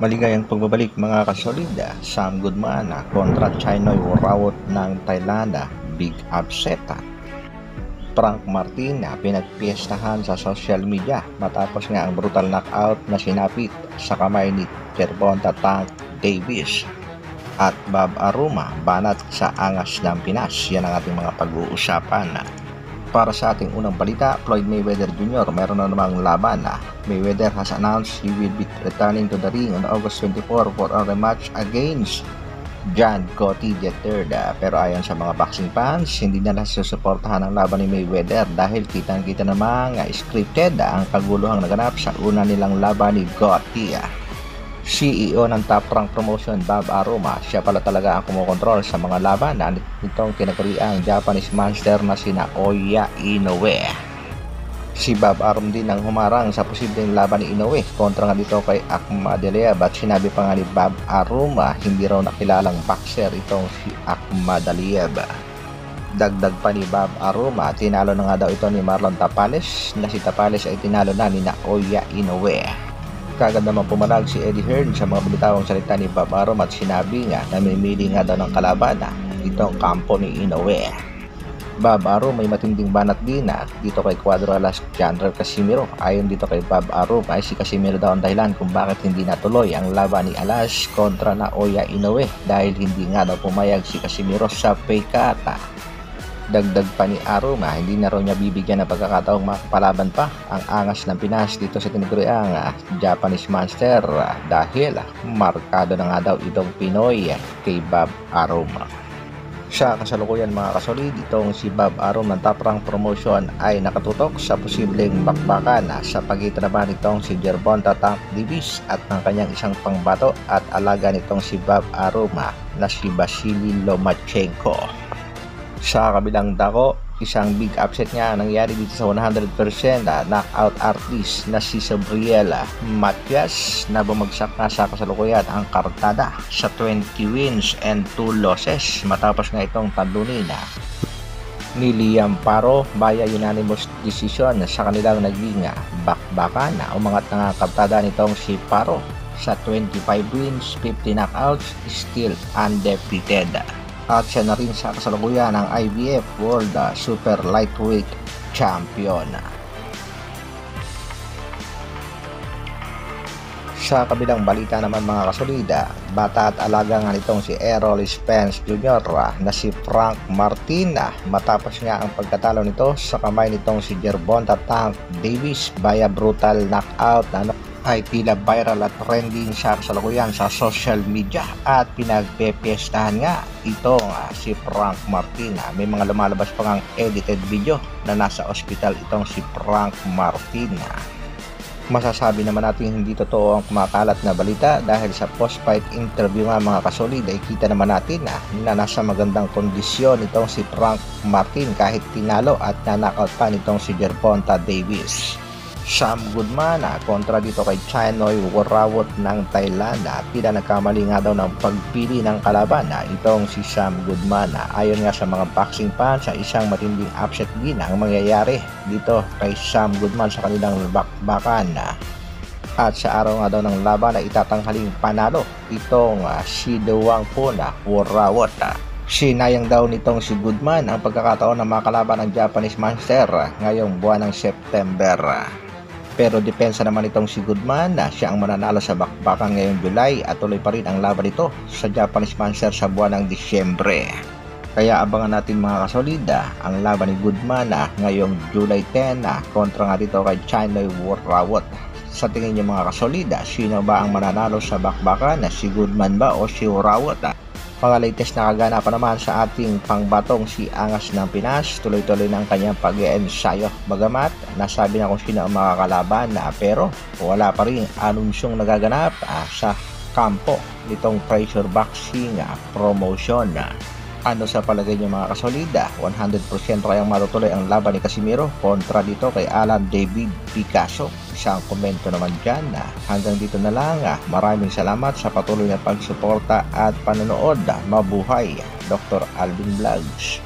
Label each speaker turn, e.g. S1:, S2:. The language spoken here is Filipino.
S1: Maligayang pagbabalik mga kasolida. Sam Goodman kontra Chinoy Rawot ng Thailand, big upset. Frank Martin pinagpiestahan sa social media matapos nga ang brutal knockout na sinapit sa kamay ni Gervonta Tank Davis. At Bob Aruma banat sa angas ng Pinas. Yan ang ating mga pag-uusapan. Para sa ating unang balita, Floyd Mayweather Jr. meron na namang laban. Mayweather has announced he will be returning to the ring on August 24 for a rematch against John Gotti III. Pero ayon sa mga boxing fans, hindi na susuportahan ang laban ni Mayweather dahil kitang-kita namang scripted ang kaguluhang naganap sa una nilang laban ni Gotti. CEO ng Top Rank Promotion, Bob Aruma, siya pala talaga ang kumokontrol sa mga laban nitong kinaguriang Japanese monster na sina Oya Inoue. Si Bob Arum din ang humarang sa posibleng laban ni Inoue kontra nga dito kay Akhmadaliev at sinabi pa nga ni Bob Aruma hindi raw nakilalang boxer itong si Akhmadaliev. Dagdag pa ni Bob Aruma, tinalo na nga daw ito ni Marlon Tapales na si Tapales ay tinalo na ni Oya Inoue. Kagad naman pumalag si Eddie Hearn sa mga balitawang salita ni Bob Arum at sinabi nga na namimili nga daw ng kalaban itong kampo ni Inoue. Bob Arum may matinding banat din dito kay Cuadro Alas Chandler Casimiro. Ayon dito kay Bob Arum ay si Casimiro daw ang dahilan kung bakit hindi natuloy ang laban ni Alas kontra na Oya Inoue dahil hindi nga daw pumayag si Casimiro sa pay-cut. Dagdag pa ni Arum hindi na raw niya bibigyan ng pagkakataong makapalaban pa ang angas ng Pinas dito sa tinaguriang Japanese Monster dahil markado na nga daw itong Pinoy kay Bob Arum. Sa kasalukuyan mga kasolid, itong si Bob Arum ng Top Rank Promotion ay nakatutok sa posibleng bakbakan sa pagitan naman nitong si Gervonta Tank Davis at ng kanyang isang pangbato at alaga nitong si Bob Arum na si Vasily Lomachenko. Sa kabilang dako, isang big upset nga nangyari dito sa 100% knockout artist na si Sabriel Matias na bumagsak nga sa kasalukuyan ang kartada sa 20 wins and 2 losses matapos nga itong talunin ni Liam Paro via unanimous decision sa kanilang naging bakbakan. Umangat na nga kartada nitong si Paro sa 25 wins, 50 knockouts, still undefeated. At siya na rin sa kasalukuyan ng IBF World Super Lightweight Champion. Sa kabilang balita naman mga kasolida, bata at alaga nga nitong si Errol Spence Jr. na si Frank Martin matapos nga ang pagkatalo nito sa kamay nitong si Gervonta Tank Davis via brutal knockout ay tila viral at trending sa kasalukuyan sa social media at pinagpepiestahan nga itong si Frank Martin. May mga lumalabas pa ngang edited video na nasa ospital itong si Frank Martin. Masasabi naman natin hindi totoo ang kumakalat na balita dahil sa post-fight interview nga mga kasolid ay kita naman natin na nasa magandang kondisyon itong si Frank Martin kahit tinalo at nanakaut pa nitong si Gervonta Davis. Sam Goodman kontra dito kay Chinoy Rawot ng Thailand. Tila nagkamali nga daw ng pagpili ng kalaban itong si Sam Goodman. Ayon nga sa mga boxing fans, isang matinding upset din ang mangyayari dito kay Sam Goodman sa kanilang bakbakan. At sa araw nga daw ng laban ay itatanghaling panalo itong si Dewang Puna Rawot. Sinayang daw nitong si Goodman ang pagkakataon na makalaban ng Japanese Monster ngayong buwan ng September. Pero depensa naman itong si Goodman na siya ang mananalo sa bakbakan ngayong July at tuloy pa rin ang laban nito sa Japanese Monster sa buwan ng Disyembre. Kaya abangan natin mga kasolida ang laban ni Goodman ngayong July 10 kontra nga dito kay Chinoy Rawot. Sa tingin niyo mga kasolida, sino ba ang mananalo sa bakbakan? Si Goodman ba o si Rawot? Mga latest na kaganapan naman sa ating pangbatong si Angas ng Pinas, tuloy-tuloy ng kanyang pag-iensayo. Bagamat nasabi na kung sino ang makakalaban pero wala pa rin anunsyong nagaganap sa kampo nitong Treasure Boxing Promotion. Ano sa palagay niyo mga kasolida? 100% kayang matutuloy ang laban ni Casimiro kontra dito kay Alan David Picasso? Isang komento naman dyan. Hanggang dito na lang. Maraming salamat sa patuloy na pagsuporta at panonood. Mabuhay, Dr. Alvin Vlogs.